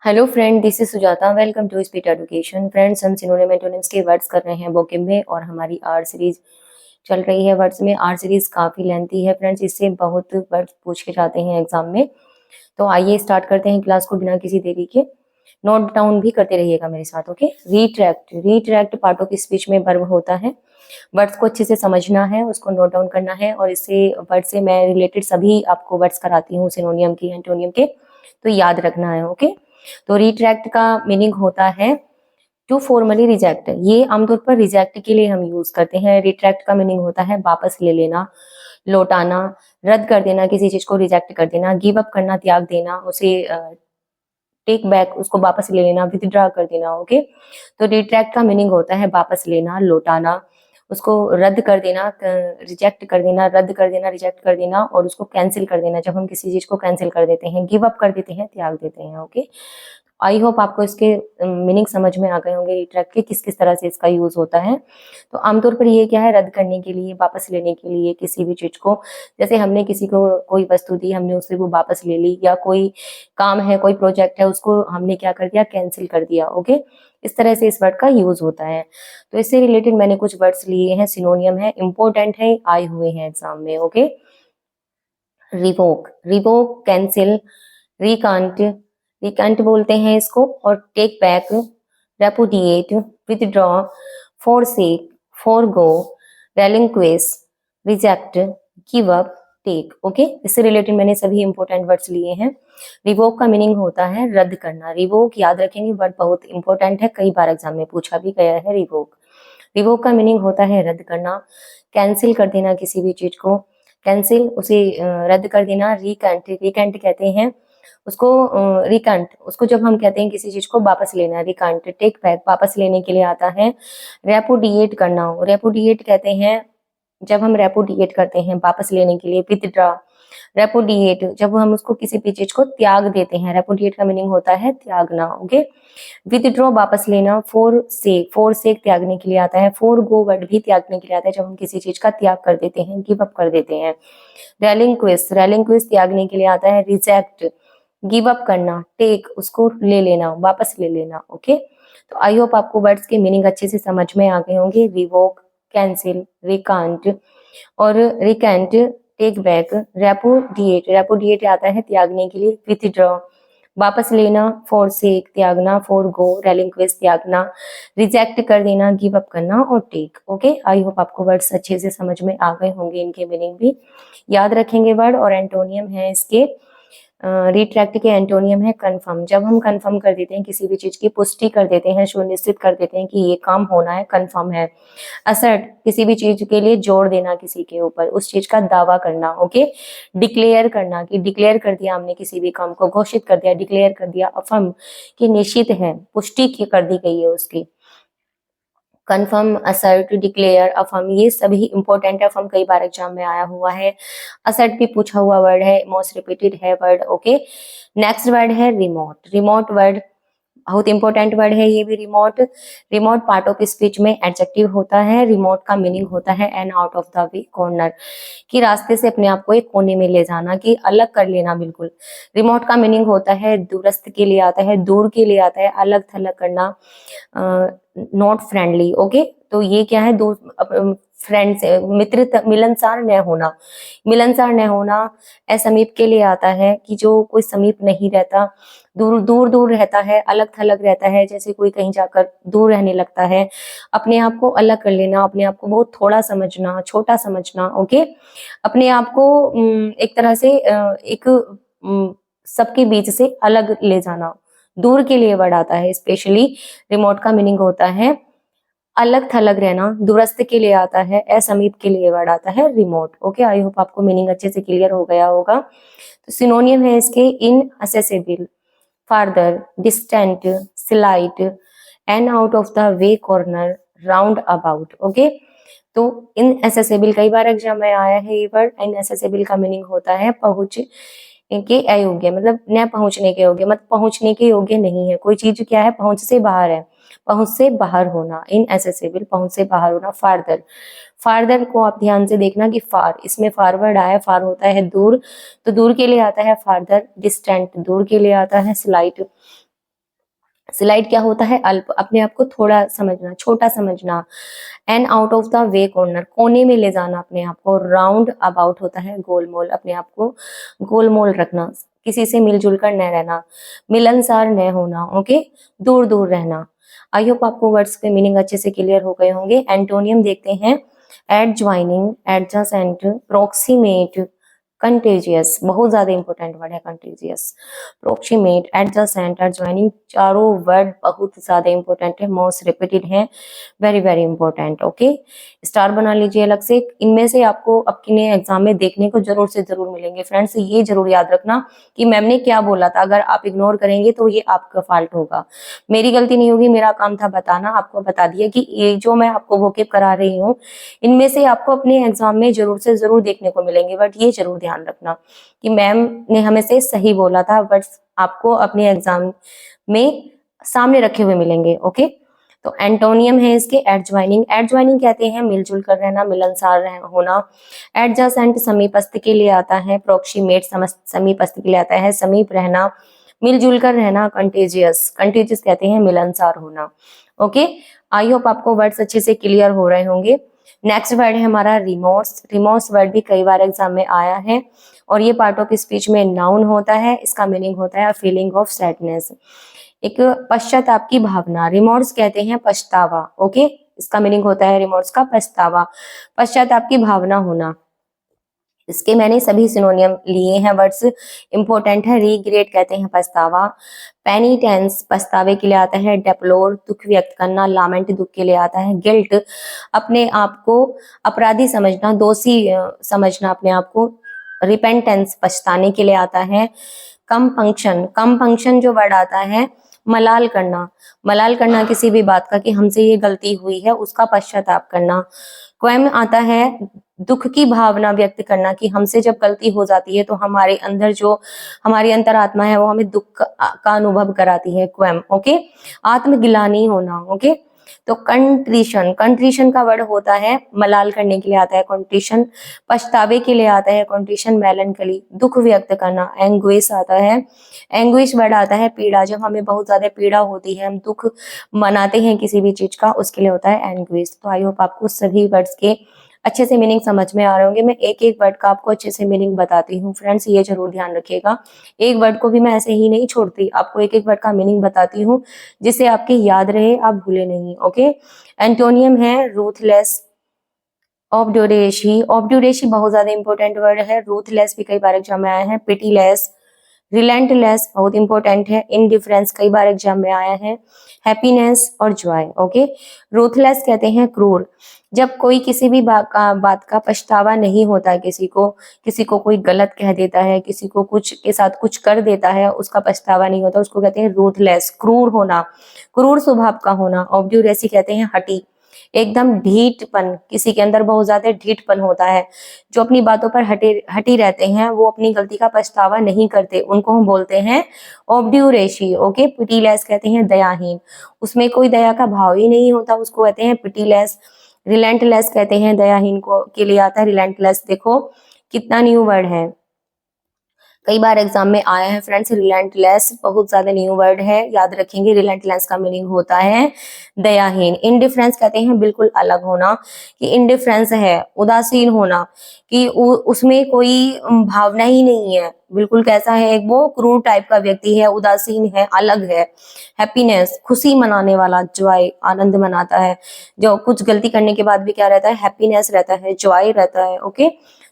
Hello friend, this is Sujata. Welcome to Speed Education. Friends, हम synonym antonyms के words कर रहे हैं वोकेब में और हमारी आर सीरीज चल रही है वर्ड्स में। आर सीरीज काफी लेंथी है फ्रेंड्स, इससे बहुत वर्ड्स पूछ के जाते हैं एग्जाम में। तो आइए स्टार्ट करते हैं क्लास को बिना किसी देरी के। नोट डाउन भी करते रहिएगा मेरे साथ, okay. Retract, retract part of speech में वर्ब होता है। वर्ड्स को अच्छे से समझना है, उसको नोट डाउन करना है और इससे वर्ड से मैं रिलेटेड सभी आपको वर्ड्स कराती हूँ सिनोनियम की, एंटोनियम के, तो याद रखना है, ओके। तो रिट्रैक्ट का मीनिंग होता है टू फॉर्मली रिजेक्ट। ये आमतौर पर रिजेक्ट के लिए हम यूज करते हैं। रिट्रैक्ट का मीनिंग होता है वापस ले लेना, लौटाना, रद्द कर देना, किसी चीज को रिजेक्ट कर देना, गिव अप करना, त्याग देना, उसे टेक बैक, उसको वापस ले लेना, विथड्रॉ कर देना, ओके। तो रिट्रैक्ट का मीनिंग होता है वापस लेना, लौटाना, उसको रद्द कर देना, रिजेक्ट कर देना, रद्द कर देना, रिजेक्ट कर देना और उसको कैंसिल कर देना। जब हम किसी चीज को कैंसिल कर देते हैं, गिव अप कर देते हैं, त्याग देते हैं, ओके। आई होप आपको इसके मीनिंग समझ में आ गए होंगे रिट्रैक्ट के, किस किस तरह से इसका यूज होता है। तो आमतौर पर ये क्या है, रद्द करने के लिए, वापस लेने के लिए किसी भी चीज को। जैसे हमने किसी को कोई वस्तु दी, हमने उससे वो वापस ले ली, या कोई काम है, कोई प्रोजेक्ट है, उसको हमने क्या कर दिया, कैंसिल कर दिया, ओके। इस तरह से इस वर्ड का यूज होता है। तो इससे रिलेटेड मैंने कुछ वर्ड्स लिए हैं, सिनोनियम है, इंपॉर्टेंट है, आए हुए हैं एग्जाम में, okay. Revoke, revoke, cancel, recant, recant बोलते हैं इसको, और take back, repudiate, withdraw, forsake, forgo, relinquish, reject, give up, take, okay. इससे रिलेटेड मैंने सभी इंपॉर्टेंट वर्ड्स लिए हैं। रिवोक का मीनिंग होता है रद्द करना। रिवोक याद रखेंगे, वर्ड बहुत इंपॉर्टेंट है, कई बार एग्जाम में पूछा भी गया है। रिवोक, रिवोक का मीनिंग होता है रद्द करना, कैंसिल कर देना किसी भी चीज को, कैंसिल उसे रद्द कर देना। रिकंट, रिकंट कहते हैं उसको, रिकंट उसको जब हम कहते हैं किसी चीज को वापस लेना, रिकंट। टेक बैक वापस लेने के लिए आता है। रेपुडिएट करना, रेपुडिएट कहते हैं जब हम रेपुडिएट करते हैं वापस लेने के लिए। विथड्रॉ, रेपुडिएट जब हम उसको किसी भी चीज को त्याग देते हैं। रेपुडिएट का मीनिंग होता है त्यागना, ओके। विथड्रॉ वापस लेना। फोर सेक त्यागने के लिए आता है। फोर गो वर्ड भी त्यागने के लिए आता है, जब हम किसी चीज का त्याग कर देते हैं, गिव अप कर देते हैं। रेलिंक्विश, रेलिंक्विश त्यागने के लिए आता है। रिजेक्ट, गिव अप करना, टेक उसको ले लेना, वापस ले लेना, ओके। तो आई होप आपको वर्ड्स के मीनिंग अच्छे से समझ में आ गए होंगे। रिवोक, कैंसिल, रिकांट और रिकेंट, टेक बैक, रेपुडिएट, रेपुडिएट आता है त्यागने के लिए। विथड्रॉ वापस लेना, फॉरसेक त्यागना, फॉरगो रेलिंक्विश त्यागना, रिजेक्ट कर देना, गिव अप करना और टेक, ओके। आई होप आपको वर्ड्स अच्छे से समझ में आ गए होंगे, इनके मीनिंग भी याद रखेंगे वर्ड। और एंटोनियम है इसके, रिट्रैक्ट के एंटोनियम है कंफर्म। जब हम कंफर्म कर देते हैं किसी भी चीज की पुष्टि कर देते हैं, सुनिश्चित कर देते हैं कि ये काम होना है, कंफर्म है। असर्ट, किसी भी चीज के लिए जोर देना, किसी के ऊपर, उस चीज का दावा करना, ओके। डिक्लेयर करना, कि डिक्लेयर कर दिया हमने किसी भी काम को, घोषित कर दिया, डिक्लेयर कर दिया। अफर्म, कि निश्चित है, पुष्टि कर दी गई है उसकी। कंफर्म, असर्ट, डिक्लेयर, अफर्म, ये सभी इंपॉर्टेंट है। अफर्म कई बार एग्जाम में आया हुआ है। असर्ट भी पूछा हुआ वर्ड है, मोस्ट रिपीटेड है वर्ड, ओके। नेक्स्ट वर्ड है रिमोट। रिमोट वर्ड बहुत इंपॉर्टेंट वर्ड है ये भी, remote. Remote part of speech में एडजेक्टिव होता है। रिमोट का मीनिंग होता है an out of the way, corner, कि रास्ते से अपने आप को एक कोने में ले जाना, कि अलग कर लेना बिल्कुल। रिमोट का मीनिंग होता है दूरस्थ के लिए आता है, दूर के लिए आता है, अलग थलग करना, नॉट फ्रेंडली, ओके। तो ये क्या है, दूर फ्रेंड से, मित्र, मिलनसार न होना, मिलनसार न होना। असमीप के लिए आता है, कि जो कोई समीप नहीं रहता, दूर दूर दूर रहता है, अलग थलग रहता है, जैसे कोई कहीं जाकर दूर रहने लगता है। अपने आप को अलग कर लेना, अपने आप को बहुत थोड़ा समझना, छोटा समझना, ओके। अपने आप को एक तरह से एक सबके बीच से अलग ले जाना, दूर के लिए वर्ड आता है। स्पेशली रिमोट का मीनिंग होता है अलग थलग रहना, दूरस्थ के लिए आता है, असमीप के लिए वर्ड आता है रिमोट, ओके। आई होप आपको मीनिंग अच्छे से क्लियर हो गया होगा। तो सिनोनियम है इसके inaccessible, farther, distant, slight, an out of the way, corner, round about, okay. तो इनएसेसिबल कई बार एग्जाम में आया है ये वर्ड। इनएसेसिबल का मीनिंग होता है पहुंच के अयोग्य, मतलब न पहुंचने के योग्य, मतलब पहुंचने के योग्य नहीं है कोई चीज, क्या है, पहुंच से बाहर है, पहुंच से बाहर होना। इनएसेसिबल, पहुंच से बाहर होना। फार्दर, फार्दर को आप ध्यान से देखना कि फार, इसमें फारवर्ड आया, फार होता है दूर, तो दूर के लिए आता है फार्दर। डिस्टेंट, दूर के लिए आता है। स्लाइट, स्लाइड क्या होता है? अल्प, अपने आप को थोड़ा समझना, छोटा समझना। And out of the way corner, कोने में ले जाना अपने आप को। राउंड अबाउट होता है गोलमोल, अपने आप को गोलमोल रखना, किसी से मिलजुल कर न रहना, मिलनसार न होना, ओके, दूर दूर रहना। आई होप आपको वर्ड्स के मीनिंग अच्छे से क्लियर हो गए होंगे। एंटोनियम देखते हैं। एडज्वाइनिंग, एडजेसेंट, प्रोक्सीमेट, कंटेजियस, बहुत ज्यादा इंपॉर्टेंट वर्ड है कंटेजियस, प्रोक्सीमेट, एडजेसेंट, एडज्वाइनिंग, चारों वर्ड बहुत ज्यादा इंपॉर्टेंट है, मोस्ट रिपीटेड है, very very important. Okay, star बना लीजिए अलग से। इनमें से आपको अपने एग्जाम में देखने को जरूर से जरूर मिलेंगे फ्रेंड्स, ये जरूर याद रखना कि मैम ने क्या बोला था। अगर आप इग्नोर करेंगे तो ये आपका फॉल्ट होगा, मेरी गलती नहीं होगी, मेरा काम था बताना। आपको बता दिया कि ये जो मैं आपको वोकेब करा रही हूँ, इनमें से आपको अपने एग्जाम में जरूर से जरूर देखने को मिलेंगे, बट ये जरूर ध्यान रखना कि मैम ने हमें से सही बोला था, बट आपको अपने एग्जाम में सामने रखे हुए मिलेंगे। ओके, तो एंटोनियम है इसके एडज्वाइनिंग। एडज्वाइनिंग कहते हैं मिलजुल कर रहना, मिलनसार होना। एडजासेंट समीपस्थ के लिए आता है। प्रोक्सीमेट समीपस्थ के लिए आता है, समीप रहना, मिलजुल कर रहना। कंटेजियस, कंटेजियस कहते हैं मिलनसार होना। ओके, आई होप आपको वर्ड्स अच्छे से क्लियर हो रहे होंगे। नेक्स्ट वर्ड है हमारा रिमोर्स। रिमोर्स वर्ड भी कई बार एग्जाम में आया है और ये पार्ट ऑफ स्पीच में नाउन होता है। इसका मीनिंग होता है फीलिंग ऑफ सैडनेस, एक पश्चाताप की भावना। रिमोर्स कहते हैं पछतावा। ओके, इसका मीनिंग होता है रिमोर्स का पछतावा, पश्चाताप की भावना होना। इसके मैंने सभी सिनोनियम लिए हैं, वर्ड्स इंपॉर्टेंट है। रिग्रेट कहते हैं पछतावा, पेनिटेंस पछतावे के लिए आता है, डेप्लोर दुख व्यक्त करना, लामेंट दुख के लिए आता है, गिल्ट अपने आप को अपराधी समझना, दोषी समझना अपने आप को, रिपेंटेंस पछताने के लिए आता है, कंपंक्शन, कंपंक्शन जो वर्ड आता है मलाल करना, मलाल करना किसी भी बात का कि हमसे ये गलती हुई है, उसका पश्चाताप करना। क्वेम आता है दुख की भावना व्यक्त करना कि हमसे जब गलती हो जाती है तो हमारे अंदर जो हमारी अंतरात्मा है वो हमें दुख का अनुभव कराती है, क्वेम। ओके, आत्मगिलानी होना। ओके, तो कंट्रीशन, कंट्रीशन का वर्ड होता है मलाल करने के लिए आता है कंट्रीशन, पछतावे के लिए आता है कंट्रीशन, मेलनकली दुख व्यक्त करना, एंग्विश आता है, एंग्विश वर्ड आता है पीड़ा, जब हमें बहुत ज्यादा पीड़ा होती है, हम दुख मनाते हैं किसी भी चीज का, उसके लिए होता है एंग्विश। तो आई होप आपको सभी वर्ड्स के अच्छे से मीनिंग समझ में आ रहे होंगे। मैं एक एक वर्ड का आपको अच्छे से मीनिंग बताती हूँ फ्रेंड्स, ये जरूर ध्यान रखिएगा। एक वर्ड को भी मैं ऐसे ही नहीं छोड़ती, आपको एक एक वर्ड का मीनिंग बताती हूँ जिससे आपके याद रहे, आप भूले नहीं। ओके, एंटोनियम है रूथलेस, ऑब्ड्यूरेशी, ऑब्ड्यूरेशी बहुत ज्यादा इंपॉर्टेंट वर्ड है। रूथलेस भी कई बार एग्जाम में आया है, पिटीलेस, रिलेंटलेस बहुत इंपॉर्टेंट है, इनडिफरेंस कई बार एग्जाम में आया है, हैप्पीनेस और जॉय। ओके, रूथलेस कहते हैं क्रूर, जब कोई किसी भी बात का पछतावा नहीं होता है, किसी को कोई गलत कह देता है, किसी को कुछ के साथ कुछ कर देता है, उसका पछतावा नहीं होता, उसको कहते हैं रूथलेस, क्रूर होना, क्रूर स्वभाव का होना। ऑब्ड्यूरेसी कहते हैं हठी, एकदम ढीठपन, किसी के अंदर बहुत ज्यादा ढीठपन होता है, जो अपनी बातों पर हटी रहते हैं, वो अपनी गलती का पछतावा नहीं करते, उनको हम बोलते हैं ऑब्ड्यूरेशी। ओके, पिटीलेस कहते हैं दयाहीन, उसमें कोई दया का भाव ही नहीं होता, उसको कहते हैं पिटीलेस। रिलेंटलेस कहते हैं दयाहीन को के लिए आता है रिलेंटलेस। देखो कितना न्यू वर्ड है, कई बार एग्जाम में आया है फ्रेंड्स। रिलेंटलेस बहुत ज्यादा न्यू वर्ड है, याद रखेंगे। रिलेंटलेस का मीनिंग होता है दयाहीन। इनडिफरेंस कहते हैं बिल्कुल अलग होना, कि इनडिफरेंस है उदासीन होना, कि उसमें कोई भावना ही नहीं है, बिल्कुल कैसा है, वो क्रूर टाइप का व्यक्ति है, उदासीन है, अलग है। हैप्पीनेस खुशी मनाने वाला, जॉय आनंद मनाता है, जो कुछ गलती करने के बाद भी क्या रहता है, हैप्पीनेस रहता है, जॉय रहता है। ओके,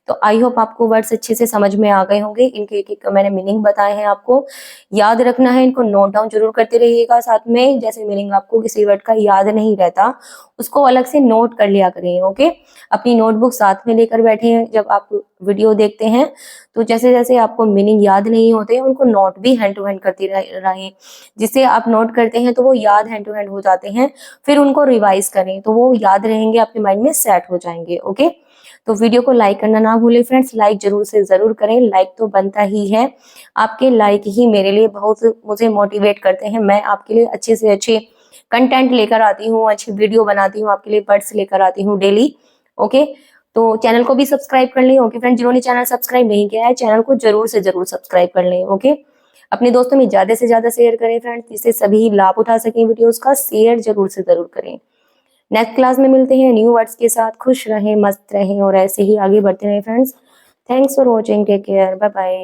तो आई होप आपको वर्ड्स अच्छे से समझ में आ गए होंगे, इनके एक एक मैंने मीनिंग बताए हैं, आपको याद रखना है, इनको नोट डाउन जरूर करते रहिएगा साथ में। जैसे मीनिंग आपको किसी वर्ड का याद नहीं रहता, उसको अलग से नोट कर लिया करें। ओके, अपनी नोटबुक साथ में लेकर बैठे हैं, जब आप वीडियो देखते हैं तो जैसे जैसे आपको मीनिंग याद नहीं होते, उनको नोट भी हैंड टू हैंड करती रहें, जिससे आप नोट करते हैं तो वो याद हैंड टू हैंड हो जाते हैं, फिर उनको रिवाइज करें तो वो याद रहेंगे, आपके माइंड में सेट हो जाएंगे। ओके, तो वीडियो को लाइक करना ना भूलें फ्रेंड्स, लाइक जरूर से जरूर करें, लाइक तो बनता ही है, आपके लाइक ही मेरे लिए बहुत मुझे मोटिवेट करते हैं, मैं आपके लिए अच्छे से अच्छे कंटेंट लेकर आती हूँ, अच्छी वीडियो बनाती हूँ, आपके लिए वर्ड्स लेकर आती हूँ डेली। ओके, तो चैनल को भी सब्सक्राइब कर लें। ओके फ्रेंड, जिन्होंने चैनल सब्सक्राइब नहीं किया है, चैनल को जरूर से जरूर सब्सक्राइब कर लें। ओके, अपने दोस्तों में ज़्यादा से ज़्यादा शेयर करें फ्रेंड्स, जिससे सभी लाभ उठा सकें वीडियोज़ का। शेयर ज़रूर से ज़रूर करें। नेक्स्ट क्लास में मिलते हैं न्यू वर्ड्स के साथ। खुश रहें, मस्त रहें और ऐसे ही आगे बढ़ते रहें friends. Thanks for watching, take care, bye bye.